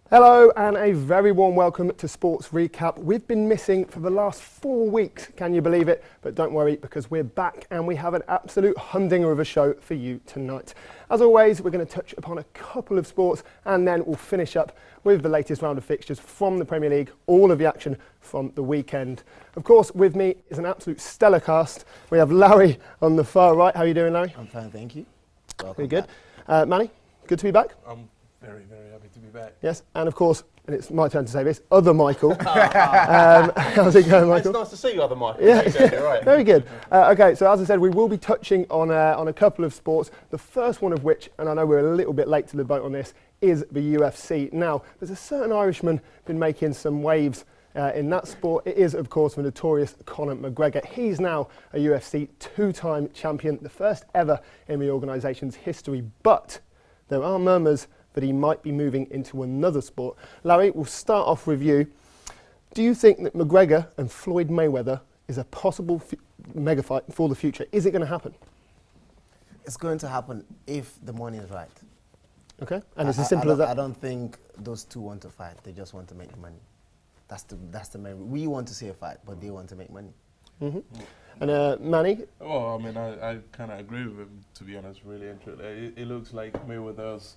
Hello and a very warm welcome to Sports Recap. We've been missing for the last 4 weeks, can you believe it? But don't worry because we're back and we have an absolute humdinger of a show for you tonight. As always, we're going to touch upon a couple of sports and then we'll finish up with the latest round of fixtures from the Premier League, all of the action from the weekend. Of course, with me is an absolute stellar cast. We have Larry on the far right. How are you doing, Larry? I'm fine, thank you. Very good. Manny, good to be back. Very, very happy to be back. Yes, and of course, and it's my turn to say this, other Michael. How's it going, Michael? It's nice to see you, other Michael. Yeah, Exactly right. very good. Okay, so as I said, we will be touching on a couple of sports. The first one of which, and I know we're a little bit late to the boat on this, is the UFC. Now, there's a certain Irishman been making some waves in that sport. It is, of course, the notorious Conor McGregor. He's now a UFC two-time champion, the first ever in the organisation's history. But there are murmurs that he might be moving into another sport. Larry, we'll start off with you. Do you think that McGregor and Floyd Mayweather is a possible mega fight for the future? Is it going to happen? It's going to happen if the money is right. Okay, and it's as simple as that? I don't think those two want to fight. They just want to make money. That's the main. We want to see a fight, but they want to make money. Mm-hmm. And Manny? Well, I mean, I kind of agree with him, to be honest, really. It looks like Mayweather's,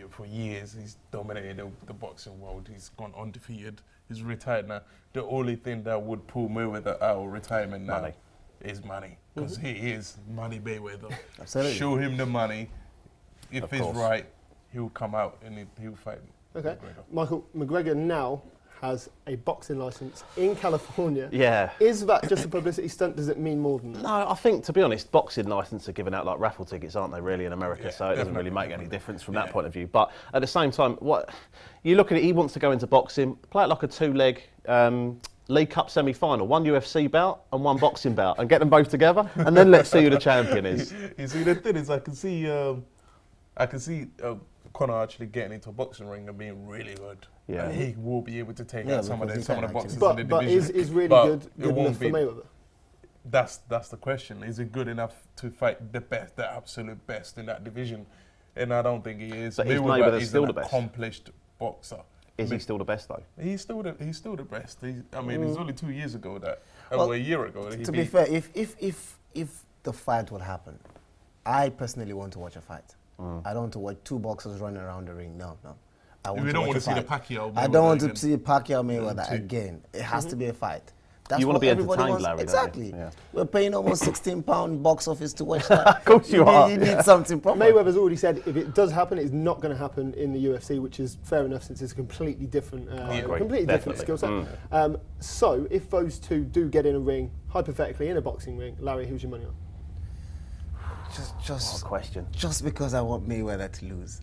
for years, he's dominated the boxing world. He's gone undefeated. He's retired now. The only thing that would pull Mayweather out of retirement now is money. Because he is Money Mayweather. Absolutely. Show him the money. If Of it's course. right, he'll come out and he'll fight Okay. McGregor. Michael, McGregor now has a boxing licence in California. Yeah. Is that just a publicity stunt? Does it mean more than that? No, I think, to be honest, boxing licenses are given out like raffle tickets, aren't they, really, in America? Yeah, So it doesn't really definitely. make any difference from that point of view. But at the same time, what you look at it, he wants to go into boxing, play it like a two-leg League Cup semi-final, one UFC bout and one boxing bout, and get them both together, and then let's see who the champion is. You see, the thing is, I can see Conor actually getting into a boxing ring and being really good. Yeah. And he will be able to take Yeah, out some of because the he can boxers in But the division. is really But good it won't enough for be- Mayweather? That's the question. Is he good enough to fight the best, the absolute best in that division? And I don't think he is. But is Mayweather is still an the best? accomplished boxer. Is he still the best, though? He's still the best. It's only 2 years ago that, Well, or a year ago. That he To be beat- fair, if the fight would happen, I personally want to watch a fight. I don't want to watch two boxers running around the ring. No. I We don't watch want a to see the fight. Pacquiao. I Mayweather don't want to again. see Pacquiao Mayweather Two. again. It has to be a fight. That's You wanna what be everybody entertained, wants. Larry, don't you? Exactly. Yeah. We're paying almost £16 box office to watch that. Of course you are. You need something proper. Mayweather's already said if it does happen, it's not going to happen in the UFC, which is fair enough since it's a completely different, agree. completely different skill Definitely. set. So if those two do get in a ring, hypothetically in a boxing ring, Larry, who's your money on? What a question. Just because I want Mayweather to lose.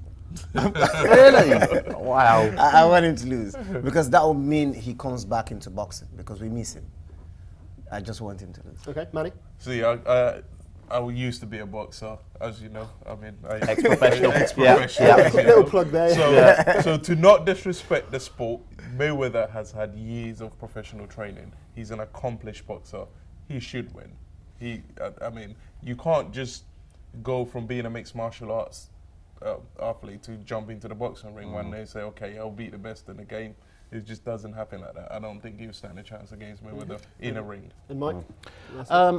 Really? Wow. I want him to lose because that will mean he comes back into boxing because we miss him. I just want him to lose. Okay, Manny? See, I used to be a boxer, as you know. I mean, Ex-professional. Ex-professional. Yeah. as you Little know. plug there. So to not disrespect the sport, Mayweather has had years of professional training. He's an accomplished boxer. He should win. I mean, you can't just go from being a mixed martial arts athlete to jump into the boxing ring one day and say, okay, I'll beat the best in the game. It just doesn't happen like that. I don't think he'll stand a chance against Mayweather in a ring. And Mike?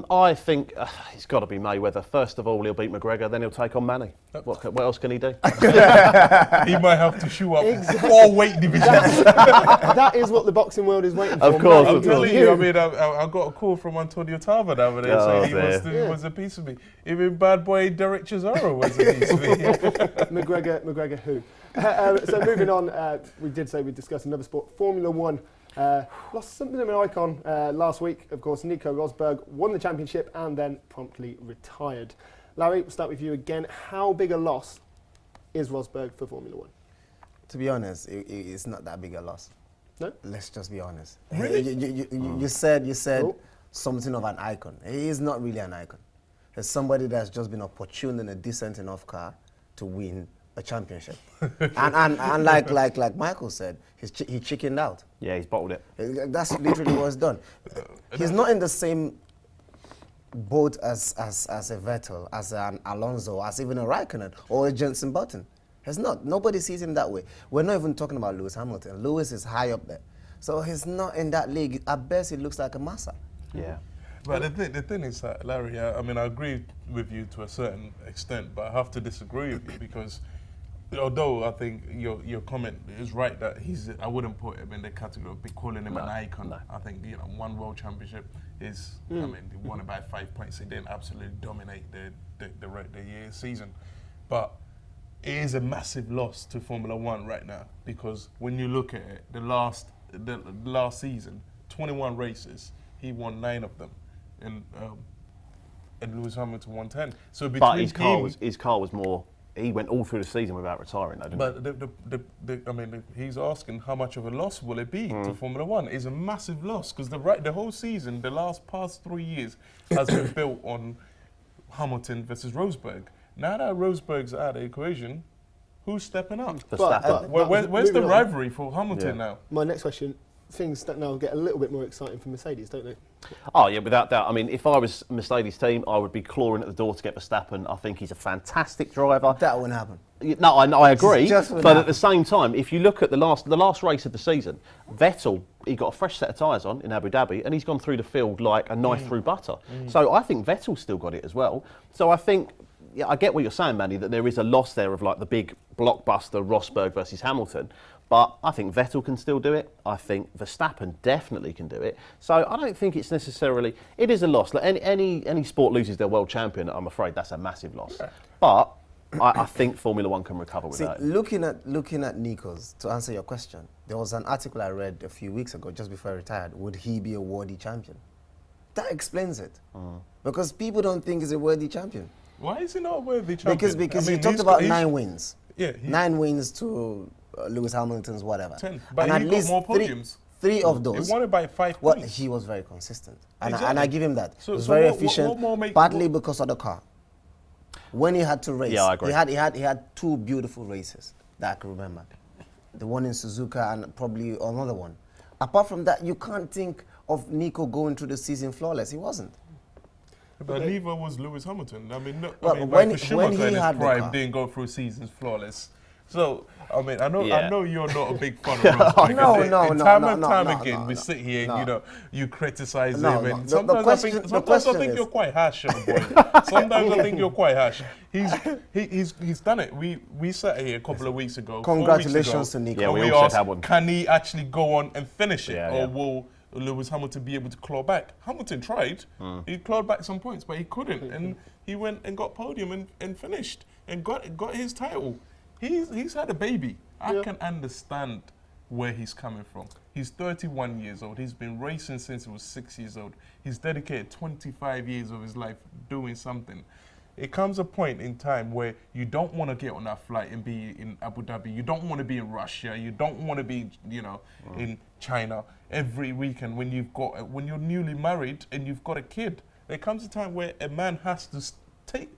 I think it's got to be Mayweather. First of all, he'll beat McGregor, then he'll take on Manny. What else can he do? He might have to shoot up 4 weight divisions. That is what the boxing world is waiting for. Of course. Mike, I'm telling you, I mean, I got a call from Antonio Tarver the other day Oh, saying he was a piece of me. Even bad boy Derek Chisora was a piece of me. McGregor who? So moving on, we did say we'd discuss another sport. Formula One lost something of an icon last week. Of course, Nico Rosberg won the championship and then promptly retired. Larry, we'll start with you again. How big a loss is Rosberg for Formula One? To be honest, it's not that big a loss. No? Let's just be honest. Really? You said Oh. something of an icon. He is not really an icon. He's somebody that's just been opportune in a decent enough car to win a championship. and like Michael said, he chickened out. Yeah, he's bottled it. That's literally what's done. He's not in the same boat as a Vettel, as an Alonso, as even a Raikkonen or a Jenson Button. He's not. Nobody sees him that way. We're not even talking about Lewis Hamilton. Lewis is high up there. So he's not in that league. At best, he looks like a Massa. Yeah. But the thing is that, Larry, I mean, I agree with you to a certain extent, but I have to disagree with you because although I think your comment is right that I wouldn't put him in the category of calling him an icon. No. I think, one world championship is, I mean, he won it by 5 points. He didn't absolutely dominate the year season. But it is a massive loss to Formula One right now because when you look at it, the last season, 21 races, he won 9 of them. And Lewis Hamilton won 10. So between But his car was more. He went all through the season without retiring, though, didn't but he's asking how much of a loss will it be to Formula One? It's a massive loss because the whole season, the past 3 years, has been built on Hamilton versus Rosberg. Now that Rosberg's out of the equation, who's stepping up? Where's the rivalry for Hamilton now? My next question, things that now get a little bit more exciting for Mercedes, don't they? Oh, yeah, without doubt. I mean, if I was Mercedes team, I would be clawing at the door to get Verstappen. I think he's a fantastic driver. That wouldn't happen. No, I agree. Just But at the same time, if you look at the last race of the season, Vettel, he got a fresh set of tyres on in Abu Dhabi, and he's gone through the field like a knife through butter. So I think Vettel's still got it as well. So I think, yeah, I get what you're saying, Manny, that there is a loss there of like the big blockbuster Rosberg versus Hamilton. But I think Vettel can still do it. I think Verstappen definitely can do it. So I don't think it's necessarily... It is a loss. Like any sport loses their world champion, I'm afraid that's a massive loss. But I think Formula One can recover with that. Looking at Nico's, to answer your question, there was an article I read a few weeks ago, just before I retired. Would he be a worthy champion? That explains it. Because people don't think he's a worthy champion. Why is he not a worthy champion? Because he talked about 9 wins. Yeah. 9 wins to Lewis Hamilton's whatever. 10. But and he at got least more podiums. Three of those. He won it by 5 Well, points. he was very consistent. Exactly. And I give him that. So- he was so very what efficient, more partly because of the car. When he had to race, Yeah, I agree. he had 2 beautiful races that I can remember. The one in Suzuka and probably another one. Apart from that, you can't think of Nico going through the season flawless. He wasn't. But neither was Lewis Hamilton. I mean, When Michael he Schumacher in his had the prime car. didn't go through seasons flawless. So, I mean, I know Yeah. you're not a big fan of Rosberg. No, Time no, and no, time no, again, no, we no. sit here No. and, you criticize No, him. no. And The sometimes question I think is- you're quite harsh on the boy. Sometimes I think you're quite harsh. He's done it. We sat here a couple of weeks ago. 4 weeks Congratulations to ago, Nico. Yeah, and we we all said asked, that one. can he actually go on and finish it? Yeah, or yeah. will Lewis Hamilton be able to claw back? Hamilton tried. He clawed back some points, but he couldn't. And he went and got podium and finished and got his title. He's had a baby. I can understand where he's coming from. He's 31 years old. He's been racing since he was 6 years old. He's dedicated 25 years of his life doing something. It comes a point in time where you don't want to get on that flight and be in Abu Dhabi. You don't want to be in Russia. You don't want to be, in China every weekend when you're newly married and you've got a kid. There comes a time where a man has to take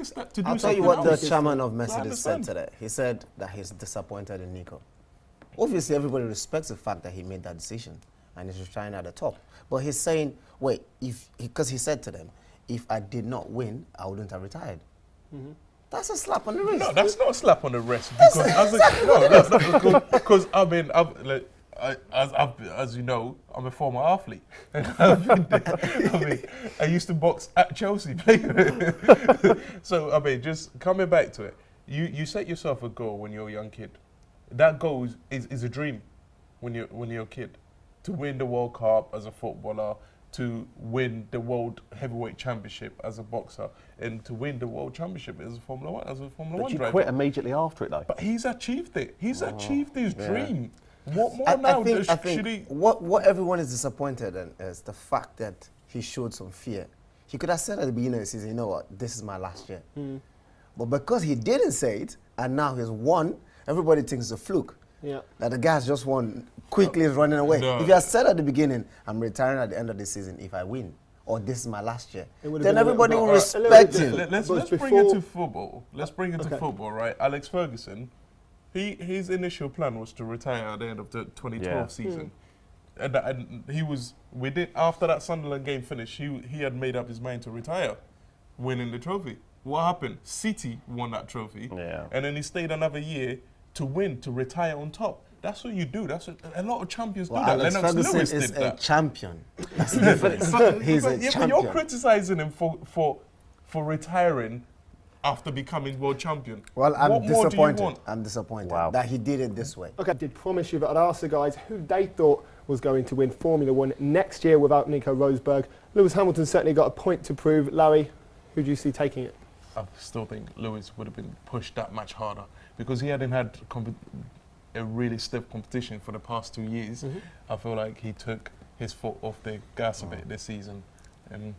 a step to do I'll tell something you what else. the chairman of I Mercedes said understand. today. He said that he's disappointed in Nico. Obviously, everybody respects the fact that he made that decision and he's retiring at the top. But he's saying, wait, because he said to them, if I did not win, I wouldn't have retired. That's a slap on the wrist. No, that's not a slap on the wrist because I mean, as you know, I'm a former athlete. I used to box at Chelsea. So I mean, just coming back to it, you set yourself a goal when you're a young kid. That goal is a dream when you're a kid, to win the World Cup as a footballer, to win the World Heavyweight Championship as a boxer, and to win the World Championship as a Formula One But One you driver. quit immediately after it, though. But he's achieved it. He's achieved his dream. What more I now? think Should he? what everyone is disappointed in is the fact that he showed some fear. He could have said at the beginning of the season, you know what, this is my last year. But because he didn't say it, and now he's won, everybody thinks it's a fluke. Yeah. That the guy's just won, quickly is running away. No. If you had said at the beginning, I'm retiring at the end of the season if I win, or this is my last year, It would have then been a little everybody bit- will a little respect bit him. different. Let's But bring it before- to football. Let's bring it to football, right? Alex Ferguson, his initial plan was to retire at the end of the 2012 Yeah. season, and he was after that Sunderland game finished. He had made up his mind to retire, winning the trophy. what happened? City won that trophy, and then he stayed another year to win, to retire on top. That's what you do. That's what a lot of champions do. That Alex Lennox Ferguson Lewis is did a that. champion. That's the difference. He's a But champion. you're criticizing him for retiring after becoming world champion. Well, I'm what more do you disappointed. want? I'm disappointed Wow. that he did it this way. Okay, I did promise you that I'd ask the guys who they thought was going to win Formula One next year without Nico Rosberg. Lewis Hamilton certainly got a point to prove. Larry, who do you see taking it? I still think Lewis would have been pushed that much harder because he hadn't had a really stiff competition for the past 2 years. I feel like he took his foot off the gas a bit this season, and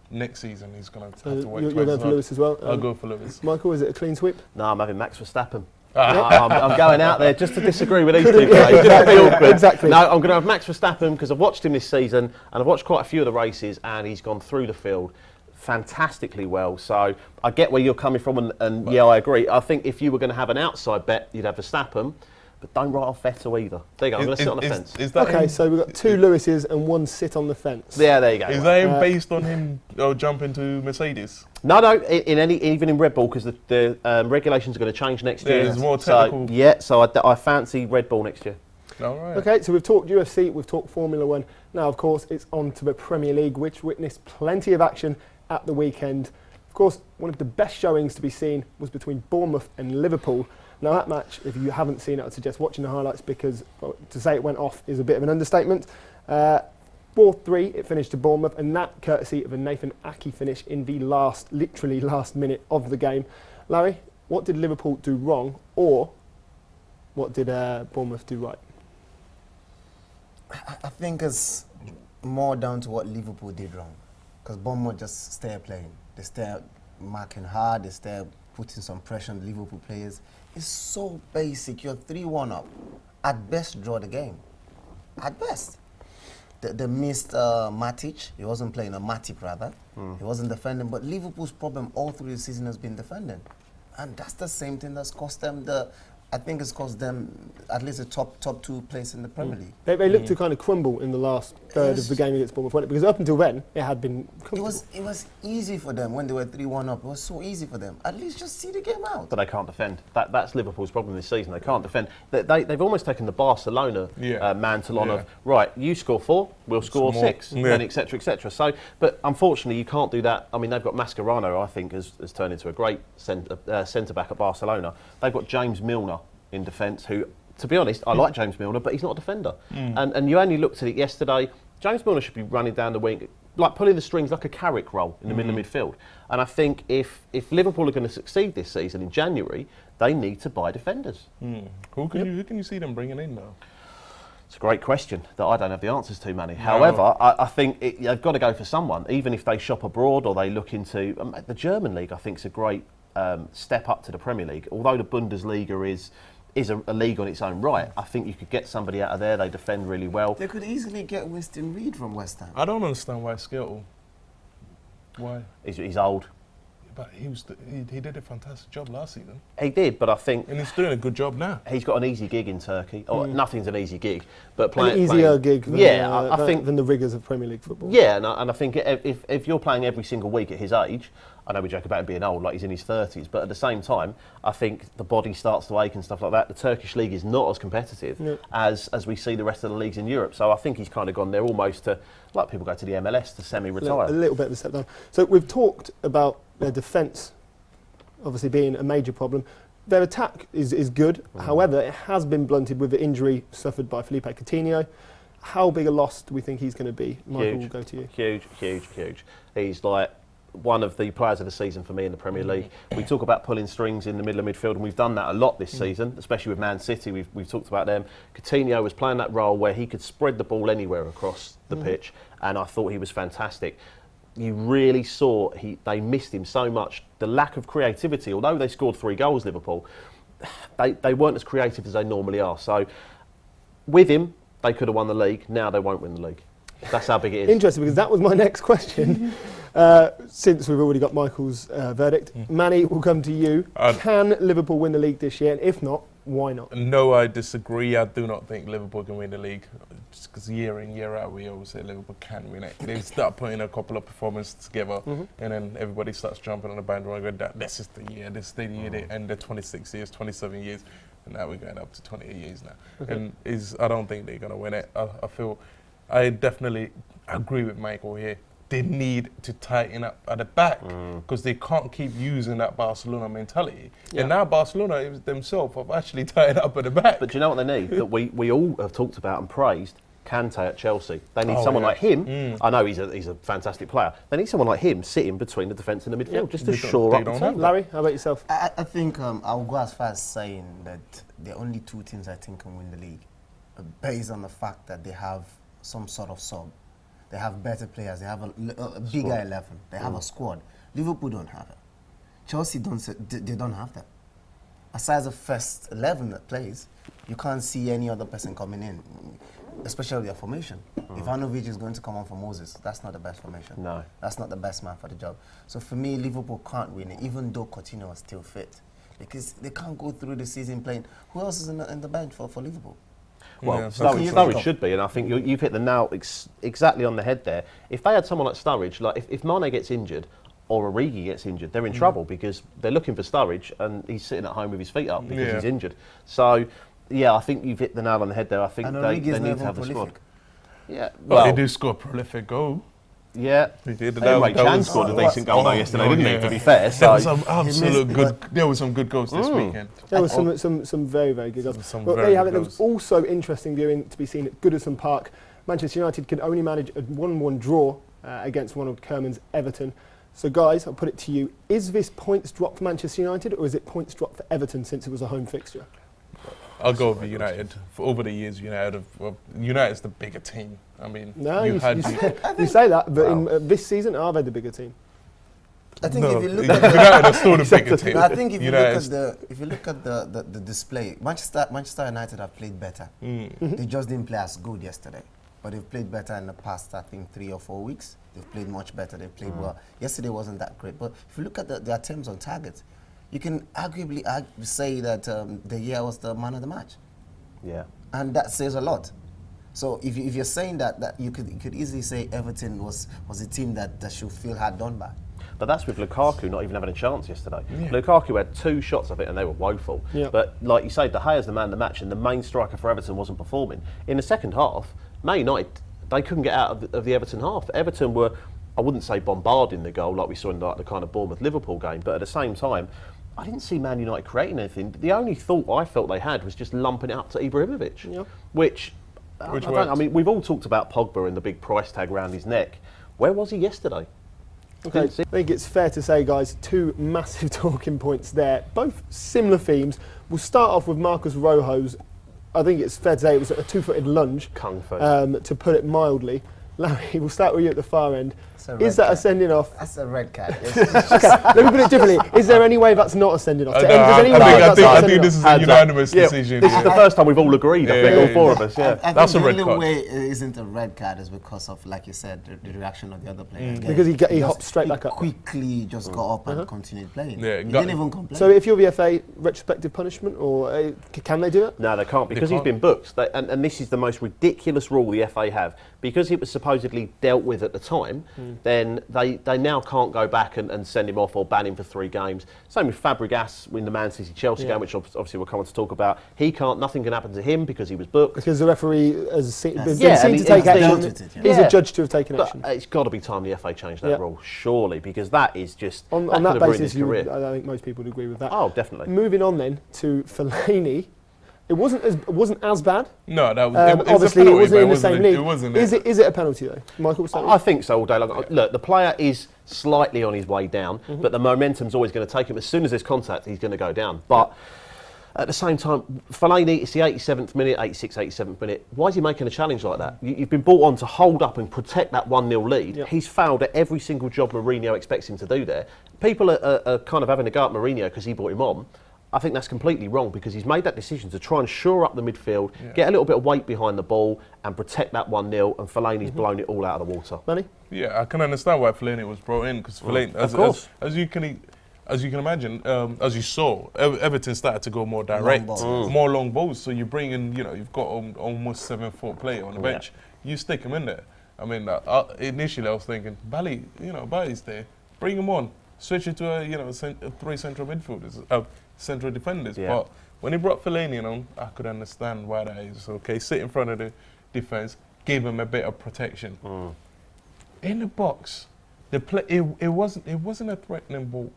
next season he's going to have to work You're twice going as for hard. Lewis as well? I'll go for Lewis. Michael, is it a clean sweep? No, I'm having Max Verstappen. I'm going out there just to disagree with these two guys. Exactly, Just to be awkward. exactly. No, I'm going to have Max Verstappen because I've watched him this season and I've watched quite a few of the races and he's gone through the field fantastically well. So I get where you're coming from and yeah, I agree. I think if you were going to have an outside bet, you'd have Verstappen, but don't write off Vettel either. There you go, I'm going to sit on the fence. Is that Okay, him, so we've got 2 Lewises and 1 sit on the fence. Yeah, there you go. is that him based on him jumping to Mercedes? No, even in Red Bull because the regulations are going to change next year. There's more technical. So I fancy Red Bull next year. All right. Okay, so we've talked UFC, we've talked Formula One. Now, of course, it's on to the Premier League, which witnessed plenty of action at the weekend. Of course, one of the best showings to be seen was between Bournemouth and Liverpool. Now, that match, if you haven't seen it, I'd suggest watching the highlights because to say it went off is a bit of an understatement. 4-3, it finished to Bournemouth, and that courtesy of a Nathan Ake finish in the literally last minute of the game. Larry, what did Liverpool do wrong, or what did Bournemouth do right? I think it's more down to what Liverpool did wrong. Because Bournemouth just stay playing. They stay marking hard, they stay putting some pressure on the Liverpool players. It's so basic. You're 3-1 up. At best, draw the game. At best. They missed Matic. He wasn't playing, Matip rather. He wasn't defending. But Liverpool's problem all through the season has been defending. And that's the same thing that's cost them I think it's cost them at least a top 2 place in the Premier League. They looked to kind of crumble in the last third of the game against Bournemouth, wasn't it? Because up until then, it had been comfortable. It was easy for them when they were 3-1 up. It was so easy for them. At least just see the game out. But they can't defend. That's Liverpool's problem this season. They can't defend. They've almost taken the Barcelona mantle on of, right, you score 4, we'll score 6, and etc., etc. So, but unfortunately, you can't do that. I mean, they've got Mascherano, I think, has turned into a great centre-back at Barcelona. They've got James Milner in defence, who, to be honest, I like James Milner, but he's not a defender. And you only looked at it yesterday. James Milner should be running down the wing, like pulling the strings like a Carrick role in the middle of midfield. And I think if Liverpool are going to succeed this season in January, they need to buy defenders. Who can you see them bringing in now? It's a great question that I don't have the answers to, Manny. However, I think they've got to go for someone, even if they shop abroad or they look into the German league. I think is a great step up to the Premier League. Although the Bundesliga is a league on its own right, I think you could get somebody out of there. They defend really well. They could easily get Winston Reid from West Ham. I don't understand why Skittle. Why? He's old. But he did a fantastic job last season. He did, but I think And he's doing a good job now. he's got an easy gig in Turkey. Or nothing's an easy gig, but An playing easier gig than, I think than the rigours of Premier League football. Yeah, and I think if you're playing every single week at his age, I know we joke about him being old, like he's in his 30s, but at the same time, I think the body starts to ache and stuff like that. The Turkish league is not as competitive as we see the rest of the leagues in Europe. So I think he's kind of gone there almost to, like people go to the MLS to semi-retire. A little bit of a step down. So we've talked about their defence obviously being a major problem. Their attack is good. However, it has been blunted with the injury suffered by Felipe Coutinho. How big a loss do we think he's going to be? Michael, we'll go to you. Huge. He's like one of the players of the season for me in the Premier League. We talk about pulling strings in the middle of midfield, and we've done that a lot this season, especially with Man City. We've talked about them. Coutinho was playing that role where he could spread the ball anywhere across the pitch, and I thought he was fantastic. You really saw they missed him so much. The lack of creativity, although they scored 3 goals, Liverpool, they weren't as creative as they normally are. So with him, they could have won the league. Now they won't win the league. That's how big it is. Interesting, because that was my next question. Since we've already got Michael's verdict, Manny, will come to you. Can Liverpool win the league this year? And if not, why not? No, I disagree. I do not think Liverpool can win the league. Just because year in, year out, we always say Liverpool can win it. They start putting a couple of performances together, and then everybody starts jumping on the bandwagon. This is the year. This is the year they end the 26 years, 27 years, and now we're going up to 28 years now. And I don't think they're going to win it. I definitely agree with Michael here. They need to tighten up at the back because they can't keep using that Barcelona mentality. And now Barcelona themselves have actually tightened up at the back. But do you know what they need? That we all have talked about and praised? Kante at Chelsea. They need someone like him. I know he's a fantastic player. They need someone like him sitting between the defence and the midfield just to shore up the team. Larry, how about yourself? I think I'll go as far as saying that the only two teams I think can win the league based on the fact that they have some sort of sub. They have better players. They have a bigger 11. They have a squad. Liverpool don't have it. Chelsea they don't have that. Aside the first 11 that plays, you can't see any other person coming in, especially their formation. Ivanovic is going to come on for Moses. That's not the best formation. No. That's not the best man for the job. So for me, Liverpool can't win it, even though Coutinho is still fit. Because they can't go through the season playing. Who else is in the bench for Liverpool? Well, Sturridge should be, and I think you've hit the nail exactly on the head there. If they had someone like Sturridge, like if Mane gets injured or Origi gets injured, they're in trouble because they're looking for Sturridge and he's sitting at home with his feet up because he's injured. So, yeah, I think you've hit the nail on the head there. I think they need to have the squad. Yeah, well, they do score a prolific goal. Yeah, Wei Chan scored a decent goal though yesterday, didn't he? To be fair, so there were some good goals this weekend. There were some very, very good goals. Well, there you have it. There was also interesting viewing to be seen at Goodison Park. Manchester United could only manage a 1-1 draw against one of Kerman's Everton. So, guys, I'll put it to you: is this points drop for Manchester United, or is it points drop for Everton since it was a home fixture? I'll go with United. For over the years, United's the bigger team. I mean, no, you say that, but in this season, are they the bigger team? I think if you look at United are still the bigger team. I think if you look at the display, Manchester United have played better. They just didn't play as good yesterday, but they've played better in the past, I think, 3 or 4 weeks. They've played much better. They played well. Yesterday wasn't that great, but if you look at their attempts on target, you can arguably say that De Gea was the man of the match. Yeah. And that says a lot. So if you're saying that you could easily say Everton was a team that should feel hard done by. But that's with Lukaku not even having a chance yesterday. Yeah. Lukaku had 2 shots, I think, and they were woeful. Yeah. But like you say, De Gea's the man of the match, and the main striker for Everton wasn't performing. In the second half, Man United, they couldn't get out of the Everton half. Everton were, I wouldn't say bombarding the goal like we saw in the kind of Bournemouth-Liverpool game, but at the same time, I didn't see Man United creating anything. The only thought I felt they had was just lumping it up to Ibrahimovic, which I mean, we've all talked about Pogba and the big price tag around his neck. Where was he yesterday? Okay, I think it's fair to say, guys, 2 massive talking points there, both similar themes. We'll start off with Marcos Rojo's, I think it's fair to say it was a 2-footed lunge, Kung Fu. To put it mildly. Larry, we'll start with you at the far end. Is that a sending off? That's a red card. Okay, let me put it differently. Is there any way that's not a sending off? I think this is a unanimous decision. This is the first time we've all agreed, I think, all 4 of us. I think that's a red card. The only way it isn't a red card is because of, like you said, the reaction of the other player. Because he hopped straight back up. Quickly just got up and continued playing. He didn't even complain. So if you're VFA, retrospective punishment, or can they do it? No, they can't, because he's been booked. And this is the most ridiculous rule the FA have. Because it was supposedly dealt with at the time, then they now can't go back and send him off or ban him for 3 games. Same with Fabregas in the Man City-Chelsea game, which obviously we'll come on to talk about. Nothing can happen to him because he was booked. Because the referee has been seen to take action. He's adjudged to have taken action. It's got to be time the FA changed that rule, surely, because that is just... On that basis, I think most people would agree with that. Oh, definitely. Moving on then to Fellaini. It wasn't as bad. No, that was obviously it wasn't in the same league. It wasn't. Is it a penalty though, Michael? I think so all day long. Look, the player is slightly on his way down, but the momentum's always going to take him. As soon as there's contact, he's going to go down. But at the same time, Fellaini, it's the 87th minute, 87th minute. Why is he making a challenge like that? You've been brought on to hold up and protect that 1-0 lead. Yep. He's failed at every single job Mourinho expects him to do there. People are kind of having a go at Mourinho because he brought him on. I think that's completely wrong because he's made that decision to try and shore up the midfield, get a little bit of weight behind the ball and protect that 1-0, and Fellaini's blown it all out of the water. Manny? Yeah, I can understand why Fellaini was brought in because Fellaini, as you can imagine, as you saw, Everton started to go more direct, more long balls. So you bring in, you've got almost 7-foot player on the bench. You stick him in there. I mean, initially I was thinking, Bally's there, bring him on, switch it to a 3 central midfielders, central defenders. Yeah. But when he brought Fellaini on, I could understand why that is. Okay, sit in front of the defense, give him a bit of protection. In the box, it wasn't a threatening ball.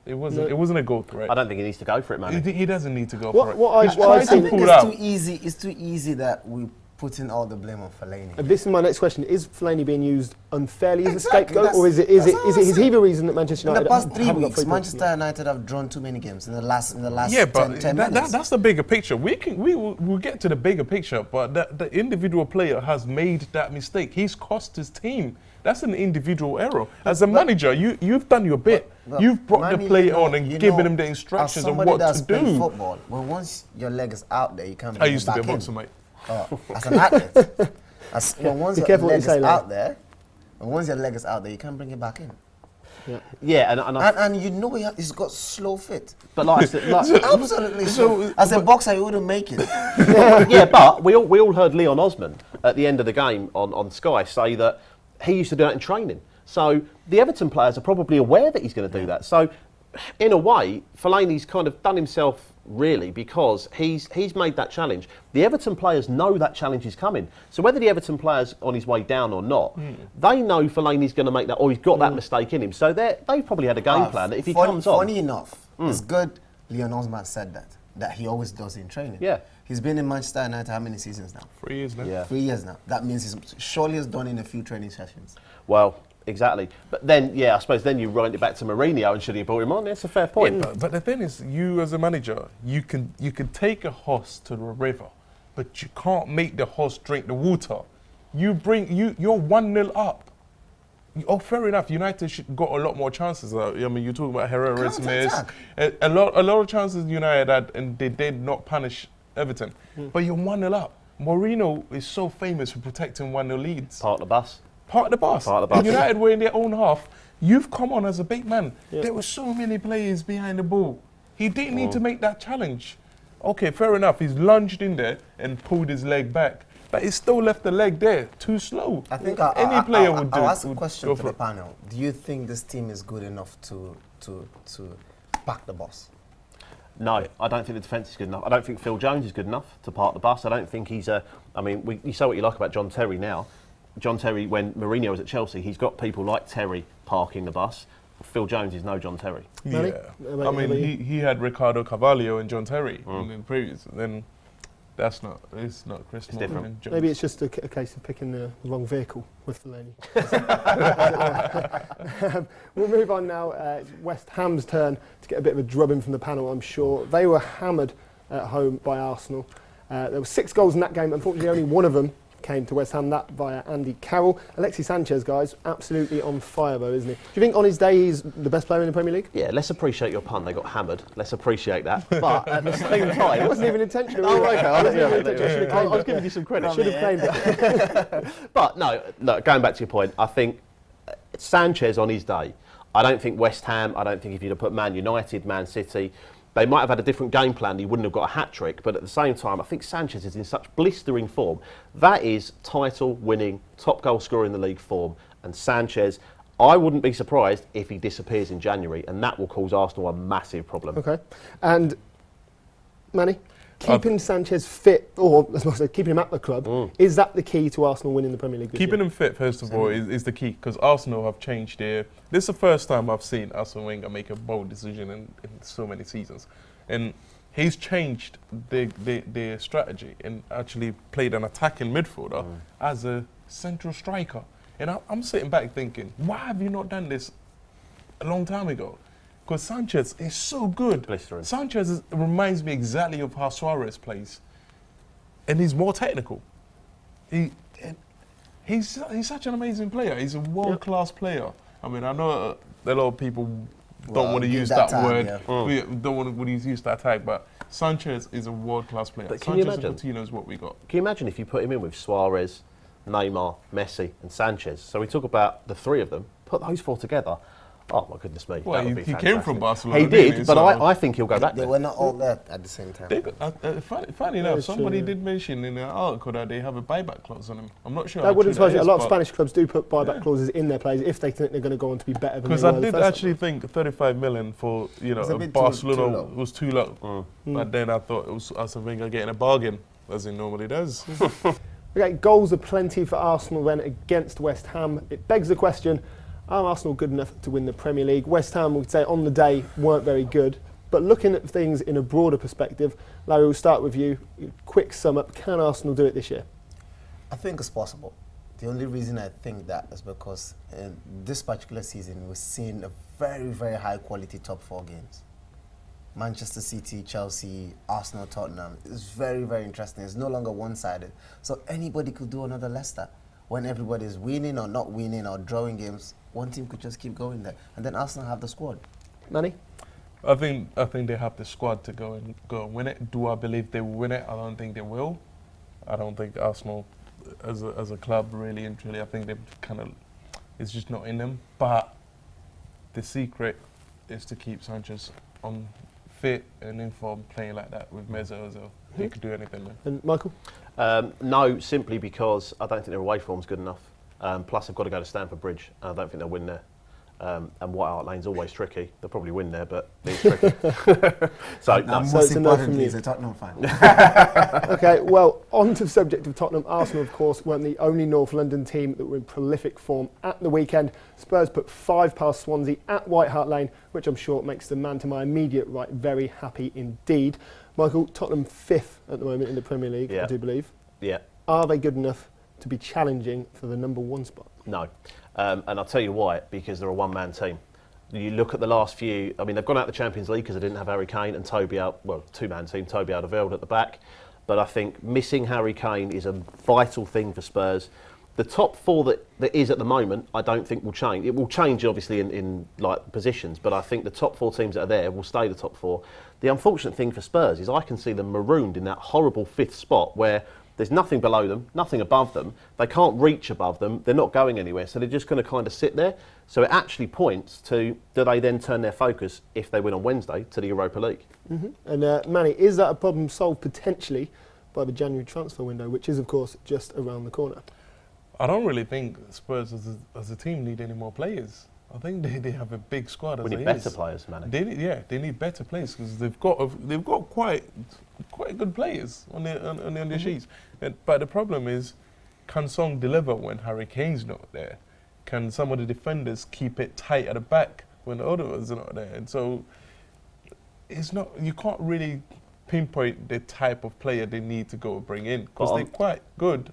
It wasn't a goal threat. I don't think he needs to go for it, man. He doesn't need to go for it. I think pull it's out. too easy. It's too easy that we putting all the blame on Fellaini. This is my next question. Is Fellaini being used unfairly as a Exactly, scapegoat, or is it he the reason that Manchester In United the past 3 haven't got weeks, 3 points? Manchester United have drawn too many games in the last 10 minutes. That's the bigger picture. We'll get to the bigger picture, but the individual player has made that mistake. He's cost his team. That's an individual error. As a manager, you've done your bit. You've brought the player on and given him the instructions on what to do. Football, when once your leg is out there, you can't I bring used it to be back a in. boxer, mate. As an athlete, once your careful what leg you say, is lad. out there, and once your leg is out there, you can't bring it back in. Yeah, And he's got slow fit. but like I said, Absolutely slow. As a boxer, he wouldn't make it. yeah, but we all heard Leon Osman at the end of the game on Sky say that he used to do that in training. So the Everton players are probably aware that he's going to do that. So in a way, Fellaini's kind of done himself really because he's made that challenge. The Everton players know that challenge is coming. So whether the Everton player's on his way down or not, they know Fellaini's going to make that, or he's got that mistake in him. So they've probably had a game plan that if he comes on... Funny enough, it's good Leon Osman said that he always does in training. Yeah. He's been in Manchester United how many seasons now? 3 years now. Yeah. 3 years now. That means he's surely has done in a few training sessions. Well, exactly. But then, I suppose then you wind it back to Mourinho and should he have brought him on? That's a fair point. Yeah, but the thing is, you as a manager, you can take a horse to the river, but you can't make the horse drink the water. You're 1-0 up. Fair enough. United got a lot more chances. I mean, you're talking about Herrera's miss. A lot of chances United had, and they did not punish Everton. But you're 1-0 up. Mourinho is so famous for protecting 1-0 leads. Part of the bus. Part of the bus. Part of the bus. And United were in their own half. You've come on as a big man. There were so many players behind the ball. He didn't need to make that challenge. Okay, fair enough. He's lunged in there and pulled his leg back. But he still left the leg there, too slow. I think any player would do. I'll ask a question go to for the it. panel. Do you think this team is good enough to back the boss? No, I don't think the defence is good enough. I don't think Phil Jones is good enough to park the bus. I don't think he's a... I mean, you say what you like about John Terry now. John Terry, when Mourinho was at Chelsea, he's got people like Terry parking the bus. Phil Jones is no John Terry. Manny? Yeah. I mean, he had Ricardo Carvalho and John Terry in the previous. Then it's not Chris Morgan different. and Jones. Maybe it's just a case of picking the wrong vehicle with Fellaini. We'll move on now. It's West Ham's turn to get a bit of a drubbing from the panel, I'm sure. They were hammered at home by Arsenal. There were 6 goals in that game. Unfortunately, only one of them came to West Ham, that via Andy Carroll. Alexis Sanchez, guys, absolutely on fire though, isn't he? Do you think on his day he's the best player in the Premier League? Yeah, let's appreciate your pun. They got hammered. Let's appreciate that. But at the same time... It wasn't even intentional. Oh, okay. I I was giving you some credit. should have claimed it. But no, going back to your point, I think Sanchez on his day, I don't think West Ham, I don't think if you'd have put Man United, Man City, they might have had a different game plan, he wouldn't have got a hat-trick, but at the same time, I think Sanchez is in such blistering form. That is title-winning, top goal scorer in the league form. And Sanchez, I wouldn't be surprised if he disappears in January, and that will cause Arsenal a massive problem. Okay. And Manny, keeping Sanchez fit, or as I say, keeping him at the club, is that the key to Arsenal winning the Premier League this Keeping year? him fit, first of all, is the key, because Arsenal have changed their... This is the first time I've seen Arsene Wenger make a bold decision in so many seasons. And he's changed their strategy and actually played an attacking midfielder as a central striker. And I'm sitting back thinking, why have you not done this a long time ago? Because Sanchez is so good. Blistering. Sanchez reminds me exactly of how Suarez plays. And he's more technical. He's such an amazing player. He's a world-class player. I mean, I know a lot of people Well, don't want to give use that that time, word. yeah. We don't want to use that tag, but Sanchez is a world-class player. But can you Sanchez and imagine? Coutinho is what we got. Can you imagine if you put him in with Suarez, Neymar, Messi, and Sanchez? So we talk about the three of them. Put those four together. Oh my goodness me! Well, that would be he came fantastic. from Barcelona. He didn't did, so but I think he'll go back They there. were not all there at the same time. They got, funny enough, is true, somebody yeah. did mention in their article that they have a buyback clause on him. I'm not sure. That wouldn't how surprise true you. A that lot of is, Spanish clubs do put buyback clauses in their players if they think they're going to go on to be better than they because were I the did first time. actually think 35 million for It's a bit too Barcelona low. was too low. But then I thought it was Arsene Wenger getting a bargain, as he normally does. Okay, goals are plenty for Arsenal then against West Ham. It begs the question, are Arsenal good enough to win the Premier League? West Ham, we'd say, on the day, weren't very good. But looking at things in a broader perspective, Larry, we'll start with you. Quick sum up, can Arsenal do it this year? I think it's possible. The only reason I think that is because in this particular season, we're seeing a very, very high quality top four games. Manchester City, Chelsea, Arsenal, Tottenham. It's very, very interesting. It's no longer one-sided. So anybody could do another Leicester. When everybody's winning or not winning or drawing games, one team could just keep going there. And then Arsenal have the squad. Manny? I think they have the squad to go and win it. Do I believe they will win it? I don't think they will. I don't think Arsenal, as a club, really and truly, I think they've it's just not in them. But the secret is to keep Sanchez on fit and in form, playing like that with Meza as well. He could do anything there. And Michael? No, simply because I don't think their away form's good enough. Plus, they've got to go to Stamford Bridge, and I don't think they'll win there. And White Hart Lane's always tricky. They'll probably win there, but it's tricky. So, no. And So most it's a no from importantly, you. he's a Tottenham fan. Okay, well, on to the subject of Tottenham. Arsenal, of course, weren't the only North London team that were in prolific form at the weekend. Spurs put 5 past Swansea at White Hart Lane, which I'm sure makes the man to my immediate right very happy indeed. Michael, Tottenham 5th at the moment in the Premier League, Yeah. I do believe. Yeah, Are they good enough to be challenging for the number 1 spot? no. And I'll tell you why, because they're a one-man team. You look at the last few, I mean, they've gone out of the Champions League because they didn't have Harry Kane and Toby out, well, two-man team, Toby Alderweireld at the back. But I think missing Harry Kane is a vital thing for Spurs. The top 4 that is at the moment, I don't think will change. It will change, obviously, in like positions, but I think the top 4 teams that are there will stay the top 4. The unfortunate thing for Spurs is I can see them marooned in that horrible 5th spot where there's nothing below them, nothing above them. They can't reach above them. They're not going anywhere, so they're just going to kind of sit there. So it actually points to, do they then turn their focus, if they win on Wednesday, to the Europa League? And Manny, is that a problem solved potentially by the January transfer window, which is, of course, just around the corner? I don't really think Spurs as a team need any more players. I think they have a big squad. We as need it better is. players, man. They need better players because they've got quite good players on their sheets. But the problem is, can Song deliver when Harry Kane's not there? Can some of the defenders keep it tight at the back when the other ones are not there? And so it's not, you can't really pinpoint the type of player they need to go bring in because they're quite good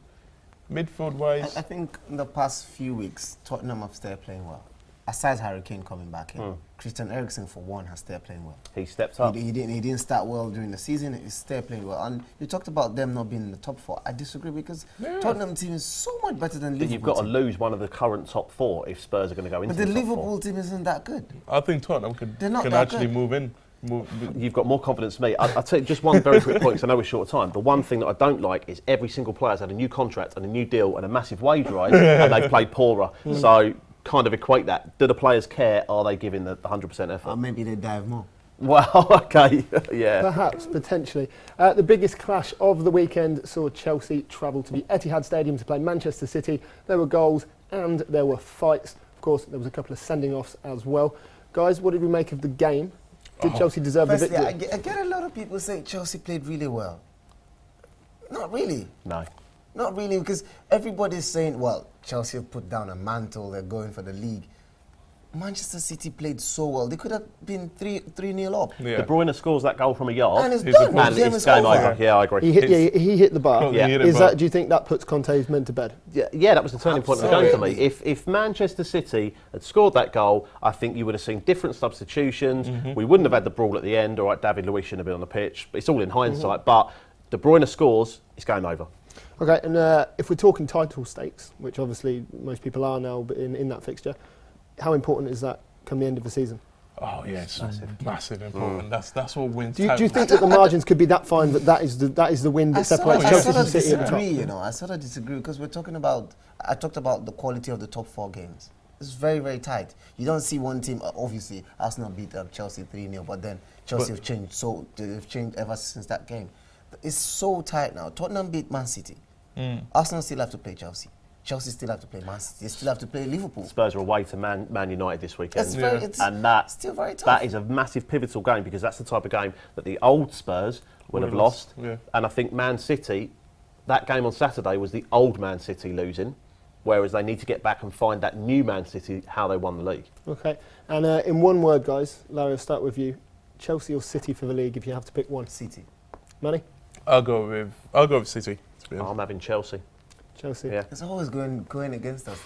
midfield wise. I think in the past few weeks, Tottenham have started playing well. Aside Harry Kane coming back in, Christian Eriksen for one has started playing well. He stepped up. He didn't start well during the season. He started playing well. And you talked about them not being in the top 4. I disagree because Tottenham team is so much better than Liverpool. You've got to team. lose one of the current top 4 if Spurs are going to go into But the the top Liverpool 4. team isn't that good. I think Tottenham They're not can that actually good. move in. You've got more confidence than me. I'll tell you just one very quick point because I know we're short of time. The one thing that I don't like is every single player's had a new contract and a new deal and a massive wage rise and they've played poorer. So kind of equate that. Do the players care? Are they giving the 100% effort? Or maybe they dive more. Well, okay, yeah. Perhaps, potentially. The biggest clash of the weekend saw Chelsea travel to the Etihad Stadium to play Manchester City. There were goals and there were fights. Of course, there was a couple of sending-offs as well. Guys, what did we make of the game? Did Chelsea deserve the Firstly, victory? I get a lot of people saying Chelsea played really well. Not really. No. Not really, because everybody's saying, well, Chelsea have put down a mantle, they're going for the league. Manchester City played so well. They could have been 3-0 up. Yeah. De Bruyne scores that goal from a yard. And it's He's a done. pro. And The game it's is game over. over. Yeah, I agree. He hit the bar. Yeah. He hit it, Is but- that? Do you think that puts Conte's men to bed? Yeah, that was the turning point of the game for me. Absolutely. If Manchester City had scored that goal, I think you would have seen different substitutions. We wouldn't have had the brawl at the end. All right, David Luiz shouldn't have been on the pitch. It's all in hindsight. But De Bruyne scores, it's game over. Okay, and if we're talking title stakes, which obviously most people are now in that fixture, how important is that come the end of the season? Oh yeah, it's massive important. That's what wins. Do you titles. think that the margins could be that fine that is the win that separates Chelsea from City at the top? I sort of disagree because I talked about the quality of the top 4 games. It's very, very tight. You don't see one team. Obviously, Arsenal beat Chelsea 3-0, but then Chelsea have changed. So they've changed ever since that game. It's so tight now. Tottenham beat Man City. Arsenal still have to play Chelsea. Chelsea still have to play Man City. They still have to play Liverpool. Spurs are away to Man United this weekend. And that's still very tough. That is a massive pivotal game because that's the type of game that the old Spurs would have lost. Yeah. And I think Man City, that game on Saturday was the old Man City losing, whereas they need to get back and find that new Man City, how they won the league. Okay. And in one word, guys, Larry, I'll start with you. Chelsea or City for the league if you have to pick one? City. Manny? I'll go with City. To be honest. I'm having Chelsea. Chelsea. Yeah. It's always going against us.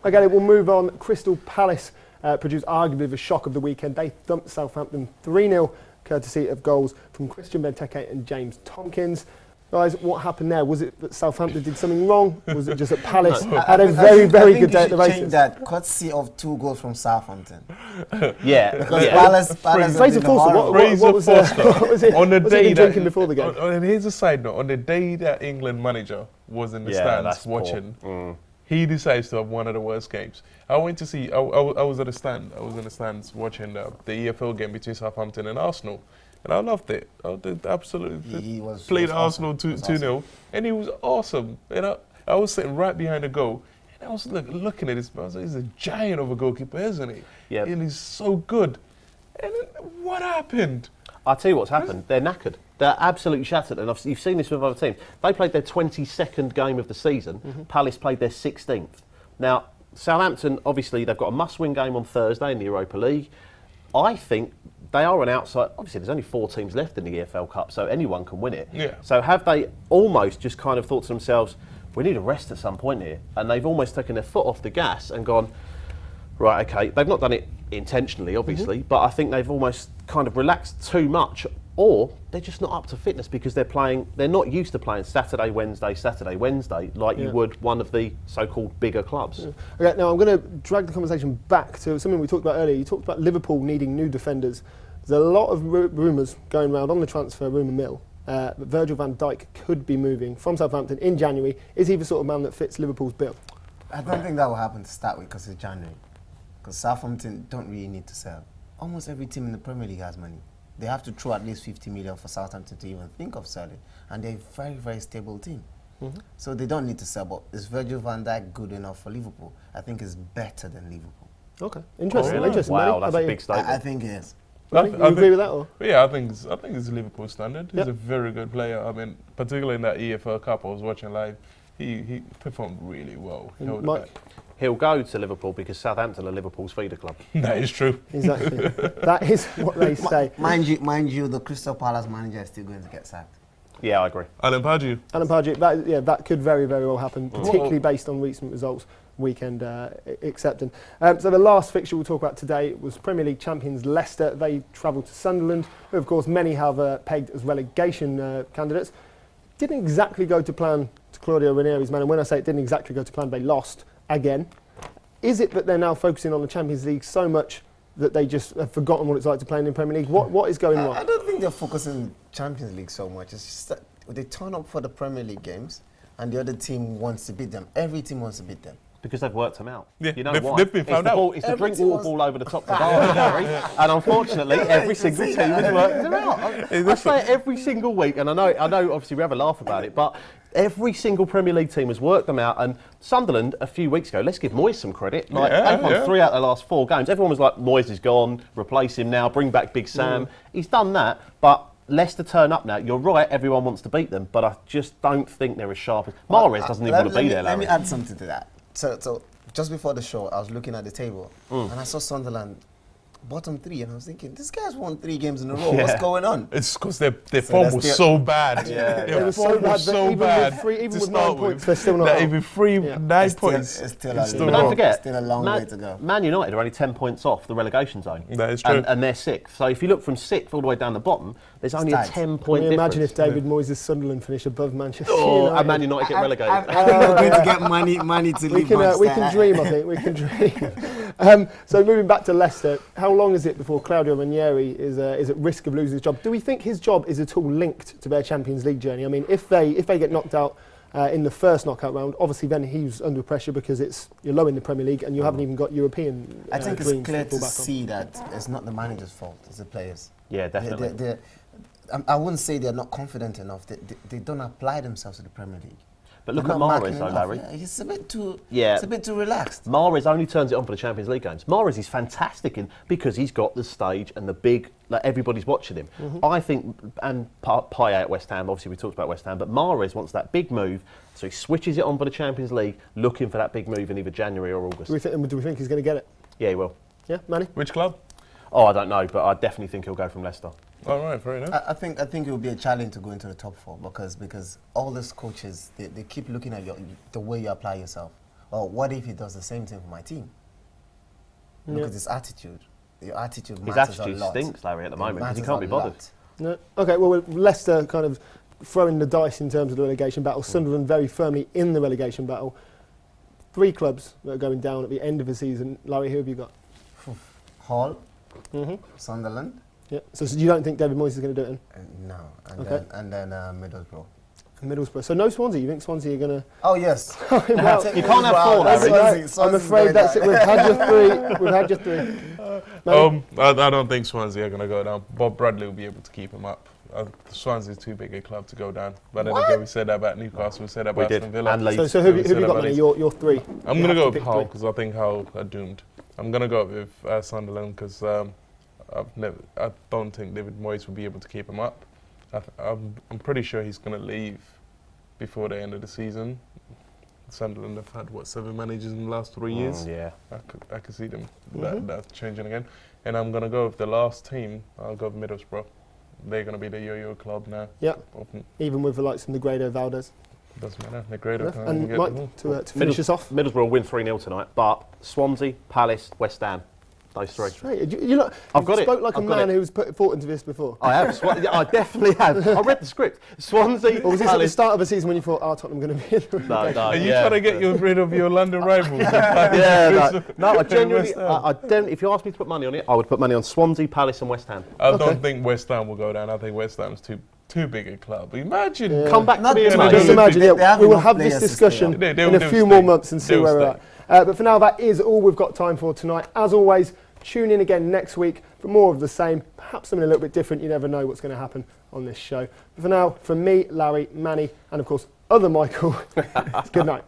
Okay, we'll move on. Crystal Palace produced arguably the shock of the weekend. They thumped Southampton 3-0, courtesy of goals from Christian Benteke and James Tompkins. Guys, what happened there? Was it that Southampton did something wrong? Was it just that Palace had a very, very good day at the races? Change that courtesy of 2 goals from Southampton. Yeah. Because yeah. Palace Fraser Forster, what was it? On the Was day he drinking before the game? And here's a side note: on the day that England manager was in the stands that's poor. watching, he decides to have one of the worst games. I went to see. I was at the stand. I was in the stands watching the EFL game between Southampton and Arsenal. And I loved it. I did absolutely He played was Arsenal awesome. 2-0, and he was awesome. And I was sitting right behind the goal, and I was looking at this. I was like, he's a giant of a goalkeeper, isn't he? Yeah. And he's so good. And then what happened? I'll tell you what's happened. They're knackered. They're absolutely shattered. And you've seen this with other teams. They played their 22nd game of the season. Palace played their 16th. Now, Southampton, obviously, they've got a must-win game on Thursday in the Europa League. I think they are an outside. Obviously, there's only 4 teams left in the EFL Cup, so anyone can win it. Yeah. So have they almost just kind of thought to themselves, we need a rest at some point here? And they've almost taken their foot off the gas and gone, right, okay. They've not done it intentionally, obviously, but I think they've almost kind of relaxed too much, or they're just not up to fitness because they're not used to playing Saturday, Wednesday like you would one of the so-called bigger clubs. Okay, now I'm going to drag the conversation back to something we talked about earlier. You talked about Liverpool needing new defenders. There's a lot of rumours going around on the transfer rumour mill that Virgil van Dijk could be moving from Southampton in January. Is he the sort of man that fits Liverpool's bill? I don't think that will happen to start with because it's January. Because Southampton don't really need to sell. Almost every team in the Premier League has money. They have to throw at least 50 million for Southampton to even think of selling. And they're a very, very stable team. So they don't need to sell. But is Virgil van Dijk good enough for Liverpool? I think it's better than Liverpool. Okay, interesting. Really? Interesting. Wow, Manny, that's how a about big you? statement. I think it is. Manny, you agree with that? Or? Yeah, I think it's Liverpool standard. He's Yep. a very good player. I mean, particularly in that EFL Cup I was watching live, he performed really well. He held it Mike? back. He'll go to Liverpool because Southampton are Liverpool's feeder club. That is true. Exactly. That is what they say. Mind you, the Crystal Palace manager is still going to get sacked. Yeah, I agree. Alan Pardew. Alan Pardew, that could very, very well happen, particularly based on recent results, weekend accepting. So the last fixture we'll talk about today was Premier League champions Leicester. They travelled to Sunderland, who of course many have pegged as relegation candidates. Didn't exactly go to plan to Claudio Ranieri's man, and when I say it didn't exactly go to plan, they lost again. Is it that they're now focusing on the Champions League so much that they just have forgotten what it's like to play in the Premier League? What is going I wrong? don't think they're focusing on Champions League so much. It's just that they turn up for the Premier League games and the other team wants to beat them. Every team wants to beat them. Because they've worked them out. Yeah, you know they've- why? they've been found out. It's the Every drink team water was- ball over the top of the bar, Gary. And unfortunately, every single team has worked them out. I say it every single week, and I know. Obviously, we have a laugh about it, but every single Premier League team has worked them out. And Sunderland, a few weeks ago, let's give Moyes some credit. Like they've won 3 out of the last 4 games. Everyone was like, Moyes is gone, replace him now, bring back Big Sam. He's done that, but Leicester turn up now. You're right, everyone wants to beat them, but I just don't think they're as sharp as Mahrez doesn't even want to be there, Let Larry. me add something to that. So just before the show, I was looking at the table and I saw Sunderland bottom 3, and I was thinking, this guy's won 3 games in a row. What's going on? It's because their form was so bad. It was form was that so even bad. with 3, even to with start 9 points, they're still not that out. even 3, 9 points. It's still it's a But long- don't forget, still a long way to go. Man United are only 10 points off the relegation zone. That is true. And they're 6th. So if you look from 6th all the way down the bottom, there's only a tight. 10-point Can you difference. imagine if David Moyes' Sunderland finished above Manchester Oh, United? and Man United get relegated. I think we're going to get money to We leave can Manchester. dream, I think. We can dream. So moving back to Leicester, how long is it before Claudio Ranieri is at risk of losing his job? Do we think his job is at all linked to their Champions League journey? I mean, if they get knocked out in the first knockout round, obviously then he's under pressure because you're low in the Premier League and you haven't even got European. I think it's dreams clear fall to back on. see that it's not the manager's fault; it's the players. Yeah, definitely. I wouldn't say they're not confident enough. They don't apply themselves to the Premier League. But look They're at not Mahrez marking though, enough. Larry. Yeah, it's a bit too. Yeah. It's a bit too relaxed. Mahrez only turns it on for the Champions League games. Mahrez is fantastic because he's got the stage and the big, like everybody's watching him. I think, and Payet at West Ham, obviously we talked about West Ham, but Mahrez wants that big move, so he switches it on for the Champions League, looking for that big move in either January or August. Do we think he's going to get it? Yeah, he will. Yeah, Manny? Which club? Oh, I don't know, but I definitely think he'll go from Leicester. All right, fair enough. I think it will be a challenge to go into the top four because all these coaches they keep looking at the way you apply yourself. Well, what if he does the same thing for my team? Look at his attitude. Your attitude His matters attitude a lot. stinks, Larry, at the moment, because he matters can't a be bothered. lot. No. Okay, well, with Leicester kind of throwing the dice in terms of the relegation battle, Sunderland very firmly in the relegation battle. 3 clubs that are going down at the end of the season. Larry, who have you got? Hull, Sunderland. Yeah. So you don't think David Moyes is going to do it No, and Okay. then Middlesbrough. in Middlesbrough? So no Swansea. You think Swansea are going to? Oh yes. Well, You can't have 4, Larry. I'm afraid that's it. We've had your 3. We've had your 3. Manny? I don't think Swansea are going to go down. Bob Bradley will be able to keep him up. Swansea is too big a club to go down. But then again, we said that about Newcastle, we said that We about did. Aston Villa. And Leeds. So who have you got, Manny? Your 3. I'm You going to have go with pick Hull 3. because I think Hull are doomed. I'm going to go with Sunderland because I don't think David Moyes will be able to keep him up. I'm pretty sure he's going to leave before the end of the season. Sunderland have had, 7 managers in the last 3 years? Yeah. I could see them that changing again. And I'm going to go with the last team. I'll go with Middlesbrough. They're going to be the yo-yo club now. Yeah. Even with the likes of Negredo, Valdez. Doesn't matter. Negredo can't And get Mike, the ball. to finish us off. Middlesbrough will win 3-0 tonight, but Swansea, Palace, West Ham, those 3. Straight. You I've got it. spoke like I've a got man it. who's put thought into this before. I have. I definitely have. I read the script. Swansea, Or was this at the Palace. start of the season when you thought, Tottenham going to be in the No, relegation? no, Are you yeah. trying to get rid of your London rivals? Yeah, no, I genuinely, West Ham. if you asked me to put money on it, I would put money on Swansea, Palace and West Ham. I don't think West Ham will go down. I think West Ham's too big a club. Imagine. Come back Not to me, too mate. much. Just imagine, They yeah, have we will enough have this players to discussion stay up. in a few more months and see They'll where we're stay. at. But for now, that is all we've got time for tonight. As always, tune in again next week for more of the same, perhaps something a little bit different. You never know what's going to happen on this show. But for now, from me, Larry, Manny, and of course, other Michael, good night.